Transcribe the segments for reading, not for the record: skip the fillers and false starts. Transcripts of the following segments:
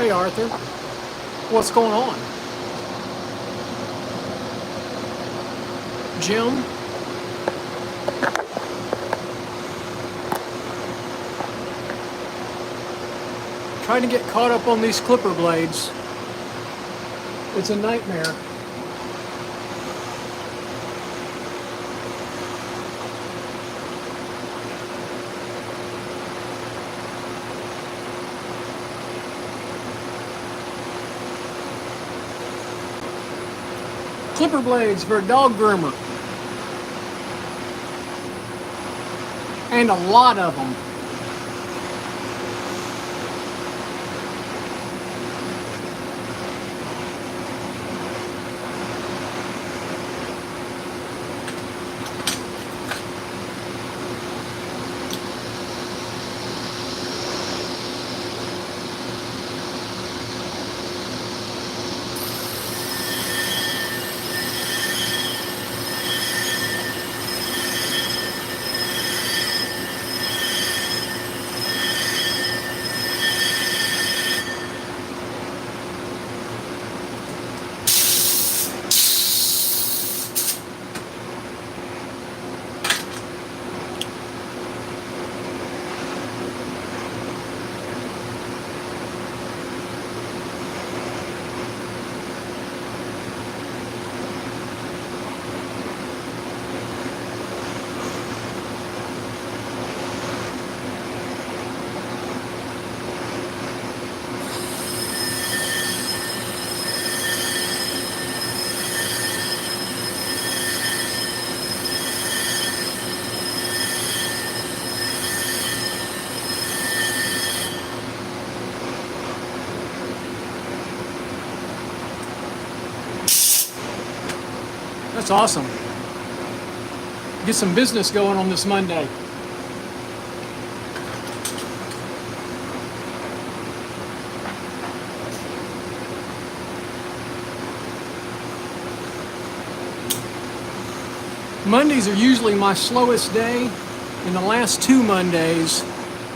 Hey Arthur, what's going on? Jim? Trying to get caught up on these clipper blades. It's a nightmare. Clipper blades for a dog groomer. And a lot of them. That's awesome. Get some business going on this Monday. Mondays are usually my slowest day, and the last 2 Mondays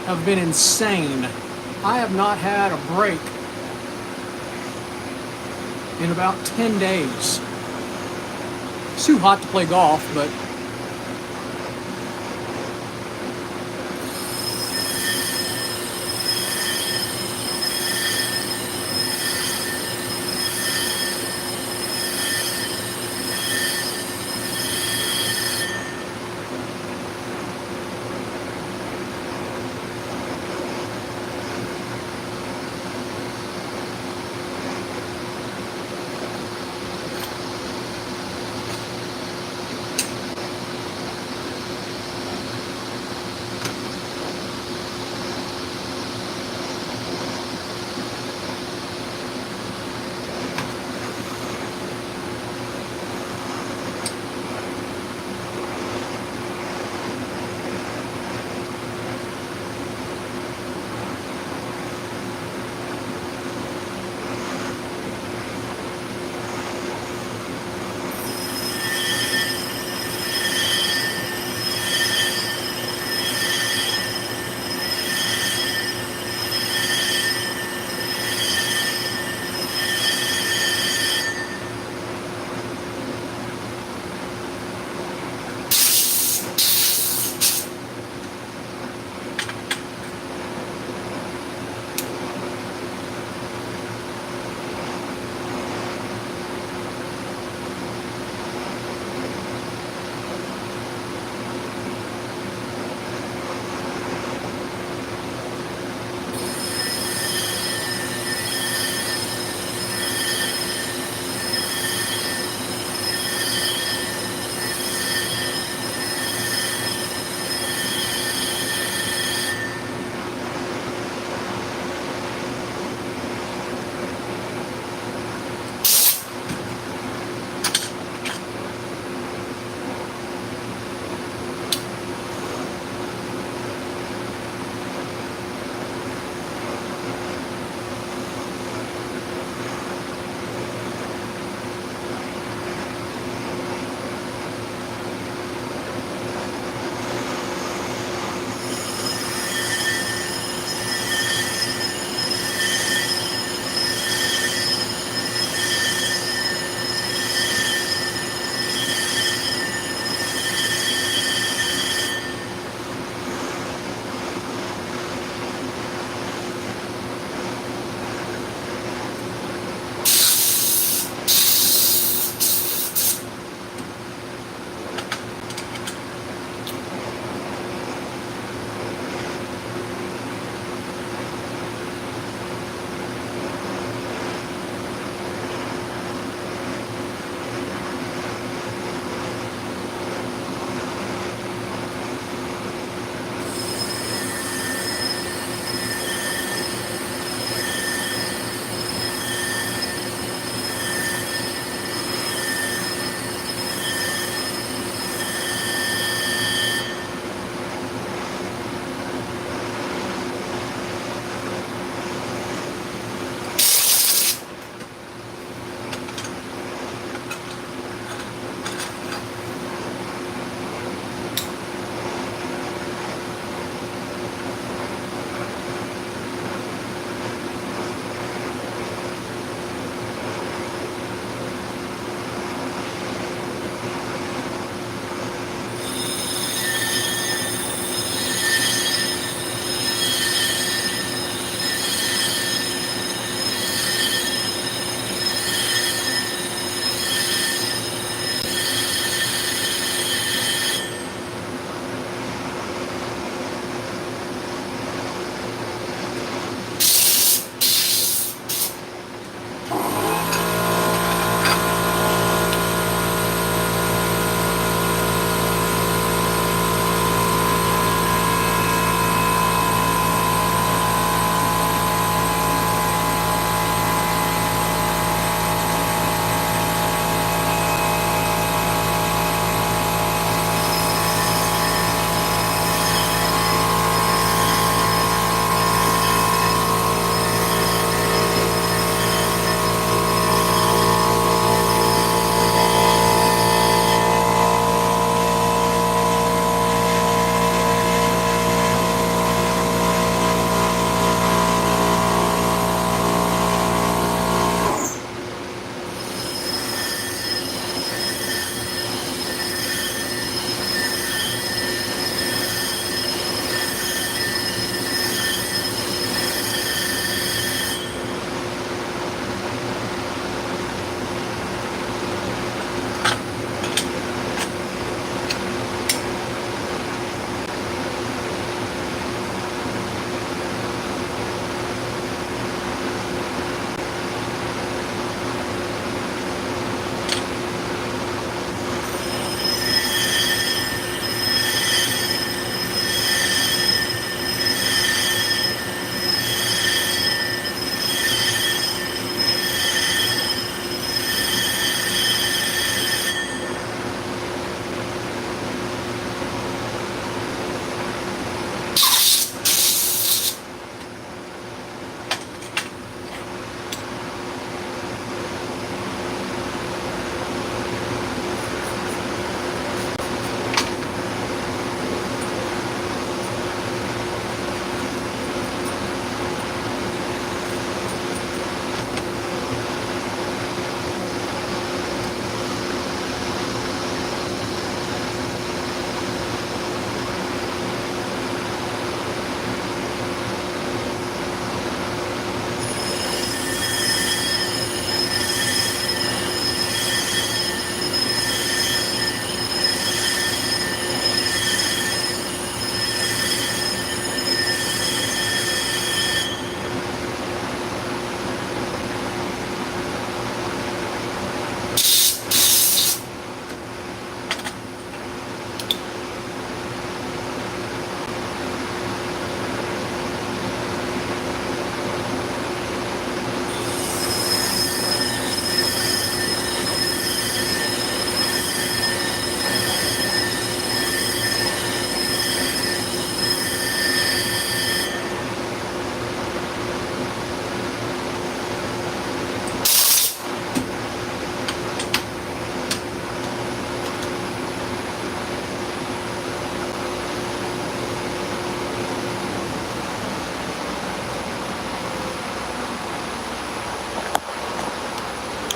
have been insane. I have not had a break in about 10 days. It's too hot to play golf, but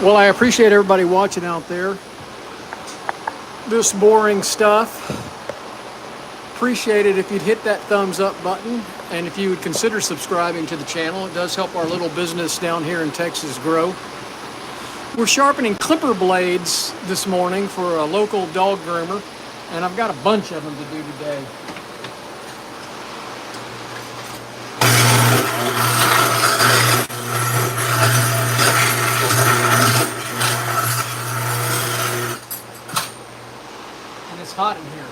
Well, I appreciate everybody watching out there. This boring stuff. Appreciate it if you'd hit that thumbs up button, and if you would consider subscribing to the channel. It does help our little business down here in Texas grow. We're sharpening clipper blades this morning for a local dog groomer, and I've got a bunch of them to do today. And it's hot in here.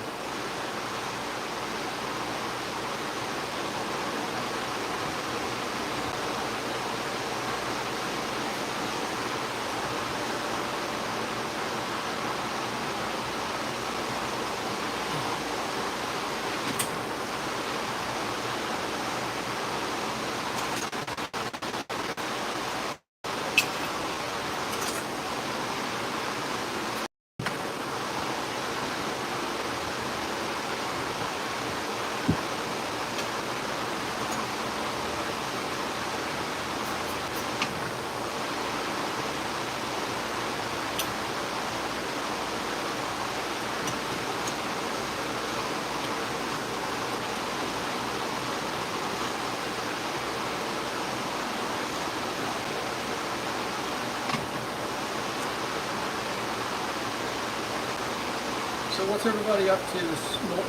So what's everybody up to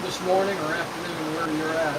this morning or afternoon, where you're at?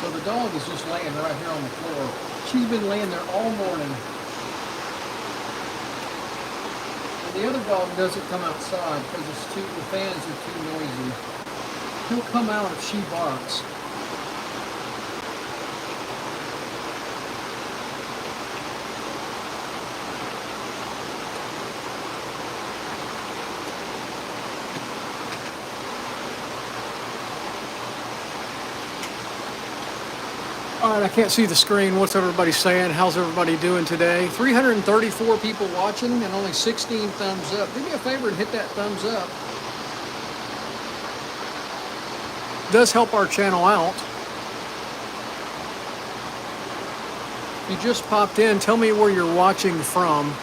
So the dog is just laying right here on the floor. She's been laying there all morning. And the other dog doesn't come outside because the fans are too noisy. He'll come out if she barks. All right, I can't see the screen. What's everybody saying? How's everybody doing today? 334 people watching and only 16 thumbs up. Do me a favor and hit that thumbs up. It does help our channel out. If you just popped in, tell me where you're watching from.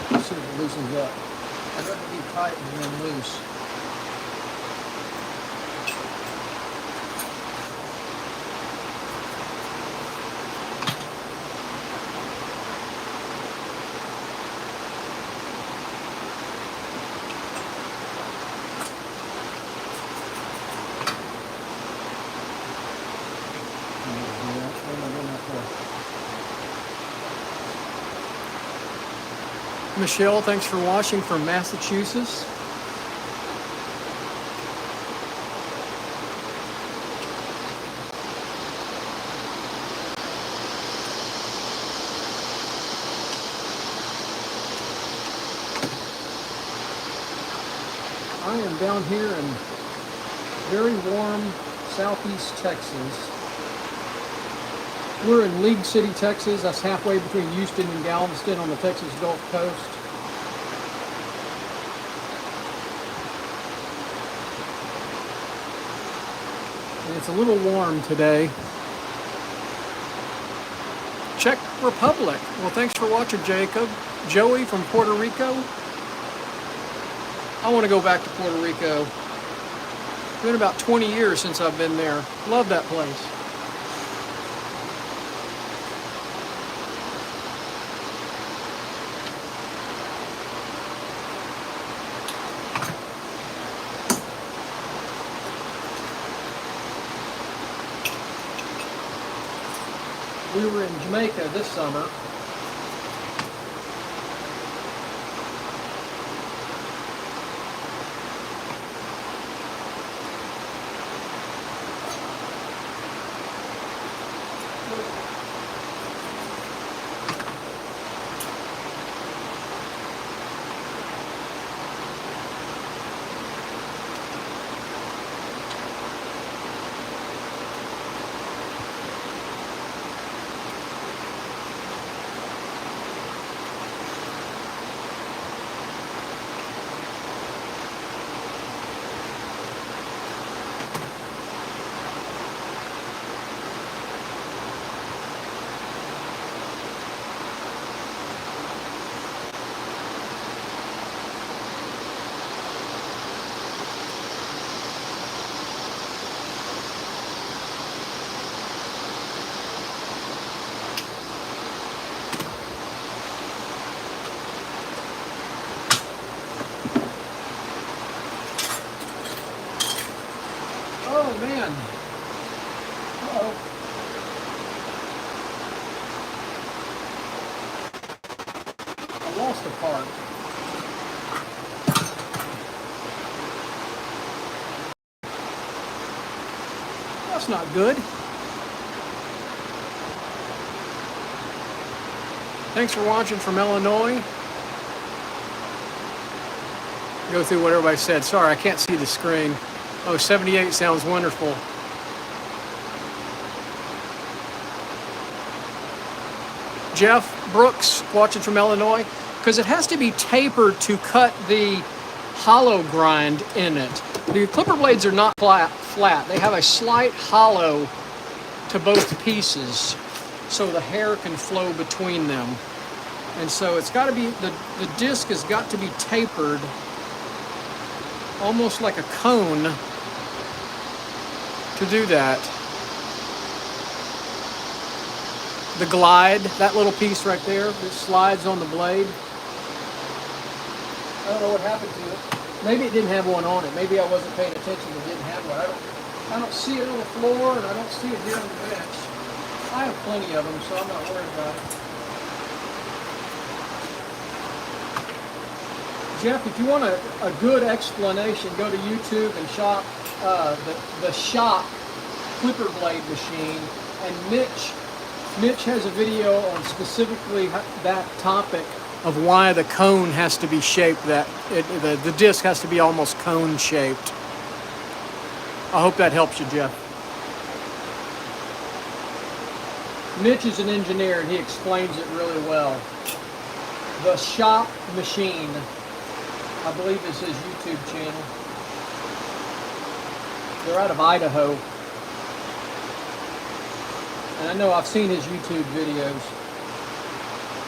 Let's see if it loosens up. I'd rather be tight than loose. Michelle, thanks for watching from Massachusetts. I am down here in very warm southeast Texas. We're in League City, Texas. That's halfway between Houston and Galveston on the Texas Gulf Coast. And it's a little warm today. Czech Republic. Well, thanks for watching, Jacob. Joey from Puerto Rico. I want to go back to Puerto Rico. It's been about 20 years since I've been there. Love that place. We were in Jamaica this summer. Oh man. Uh-oh. I lost a part. That's not good. Thanks for watching from Illinois. Go through what everybody said. Sorry, I can't see the screen. Oh, 78 sounds wonderful. Jeff Brooks, watching from Illinois, because it has to be tapered to cut the hollow grind in it. The clipper blades are not flat. They have a slight hollow to both pieces so the hair can flow between them. And so it's got to be, the disc has got to be tapered almost like a cone to do that. The glide, that little piece right there that slides on the blade. I don't know what happened to it. Maybe it didn't have one on it. Maybe I wasn't paying attention and didn't have one. I don't see it on the floor, and I don't see it here on the bench. I have plenty of them, so I'm not worried about it. Jeff, if you want a good explanation, go to YouTube and shop the Shop clipper blade machine, and Mitch has a video on specifically that topic of why the cone has to be shaped, that the disc has to be almost cone shaped. I hope that helps you, Jeff. Mitch is an engineer and he explains it really well. The Shop Machine, I believe is his YouTube channel. They're out of Idaho. And I know I've seen his YouTube videos.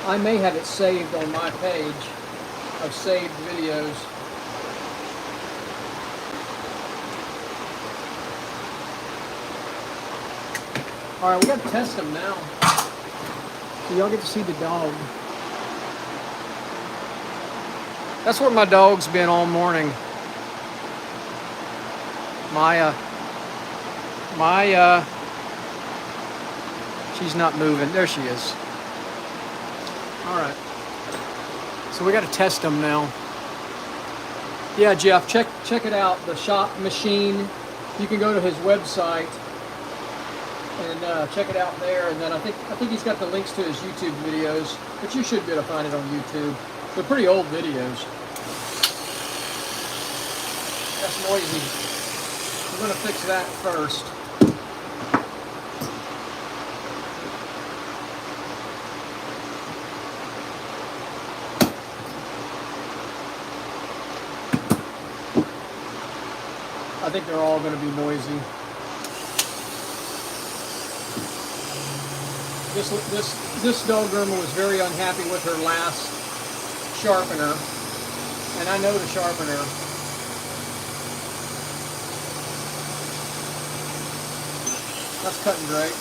I may have it saved on my page of saved videos. All right, we got to test them now. So y'all get to see the dog. That's where my dog's been all morning. Maya. She's not moving. There she is. All right. So we got to test them now. Yeah, Jeff, check it out. The Shop Machine. You can go to his website and check it out there. And then I think he's got the links to his YouTube videos, but you should be able to find it on YouTube. They're pretty old videos. That's noisy. We're going to fix that first. I think they're all going to be noisy. This dog groomer was very unhappy with her last sharpener, and I know the sharpener. That's cutting great.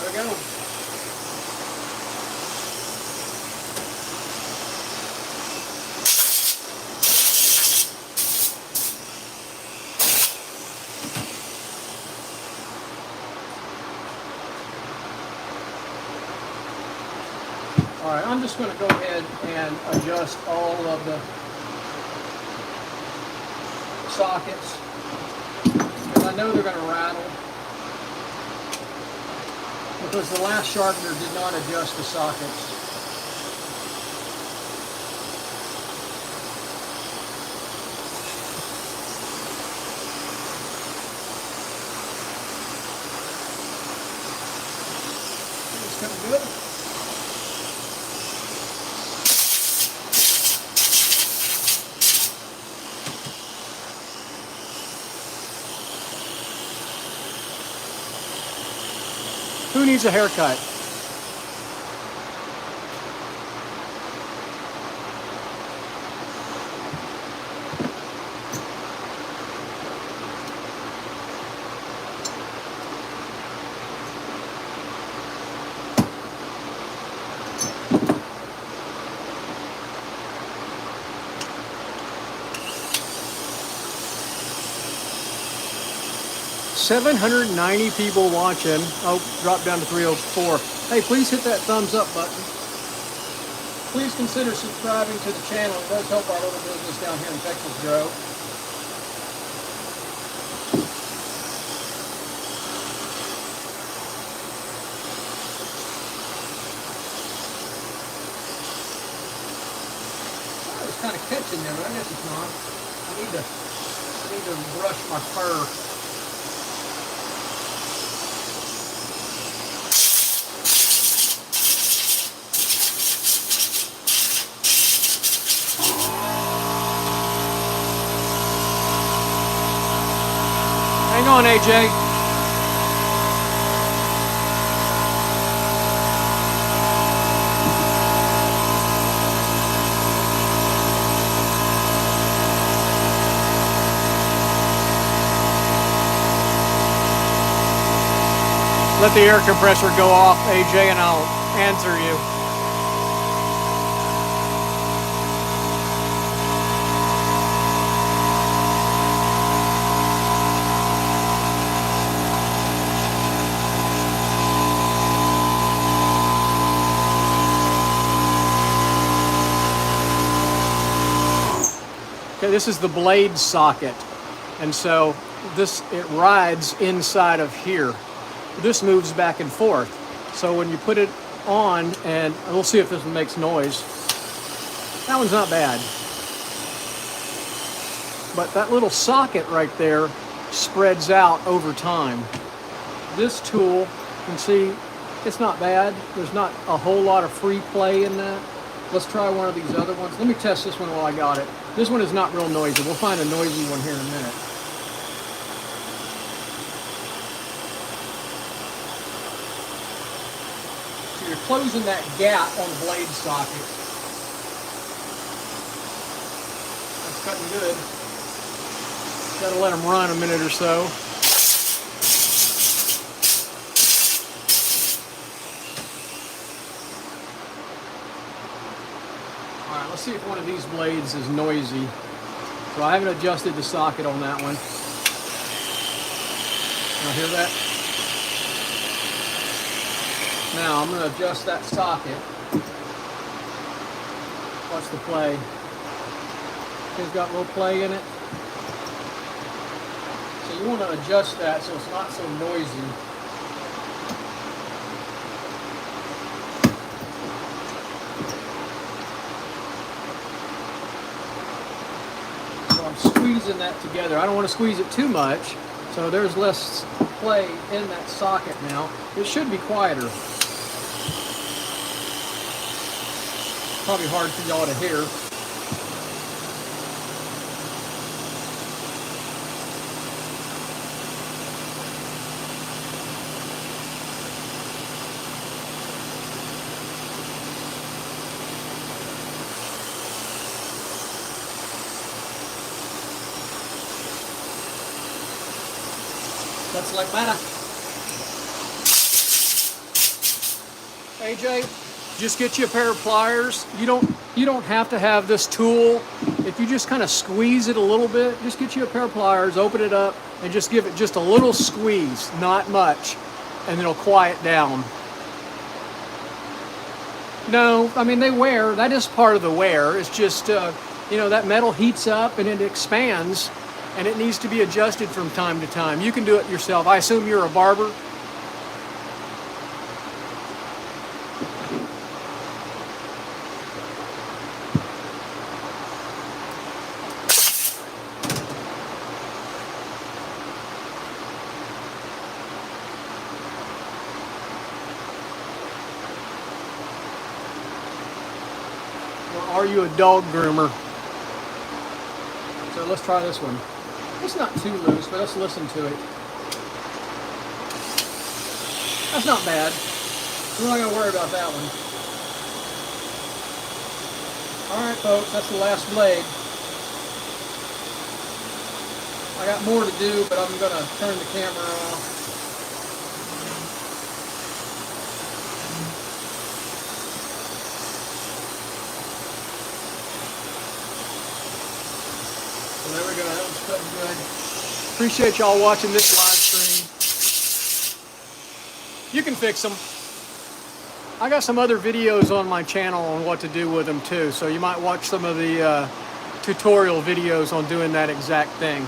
There we go. All right, I'm just going to go ahead and adjust all of the sockets, because I know they're going to rattle, because the last sharpener did not adjust the sockets. It's kind of good. Who needs a haircut? $790 people watching. Oh, dropped down to 304. Hey, please hit that thumbs up button. Please consider subscribing to the channel. It does help our little business down here in Texas grow. Oh, it's kind of catching there, but I guess it's not. I need to brush my fur. Hang on, AJ. Let the air compressor go off, AJ, and I'll answer you. Okay, this is the blade socket, and so it rides inside of here. This moves back and forth. So when you put it on, and we'll see if this one makes noise. That one's not bad. But that little socket right there spreads out over time. This tool, you can see, it's not bad. There's not a whole lot of free play in that. Let's try one of these other ones. Let me test this one while I got it. This one is not real noisy. We'll find a noisy one here in a minute. So you're closing that gap on the blade socket. That's cutting good. Got to let them run a minute or so. Alright, let's see if one of these blades is noisy. So I haven't adjusted the socket on that one. You hear that? Now I'm going to adjust that socket. Watch the play. It's got a little play in it. So you want to adjust that so it's not so noisy. So I'm squeezing that together. I don't want to squeeze it too much, so there's less play in that socket now. It should be quieter. Probably hard for y'all to hear. That's like that. AJ, just get you a pair of pliers. You don't have to have this tool. If you just kind of squeeze it a little bit, just get you a pair of pliers, open it up, and just give it just a little squeeze, not much, and it'll quiet down. No, I mean, they wear, that is part of the wear. It's just, you know, that metal heats up and it expands, and it needs to be adjusted from time to time. You can do it yourself. I assume you're a barber. Or are you a dog groomer? So let's try this one. It's not too loose, but let's listen to it. That's not bad. We're not going to worry about that one. Alright folks, that's the last blade. I got more to do, but I'm going to turn the camera off. So there we go, that was cutting good. Appreciate y'all watching this live stream. You can fix them. I got some other videos on my channel on what to do with them too, so you might watch some of the tutorial videos on doing that exact thing.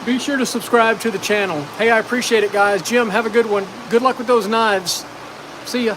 Be sure to subscribe to the channel. Hey, I appreciate it, guys. Jim, have a good one. Good luck with those knives. See ya.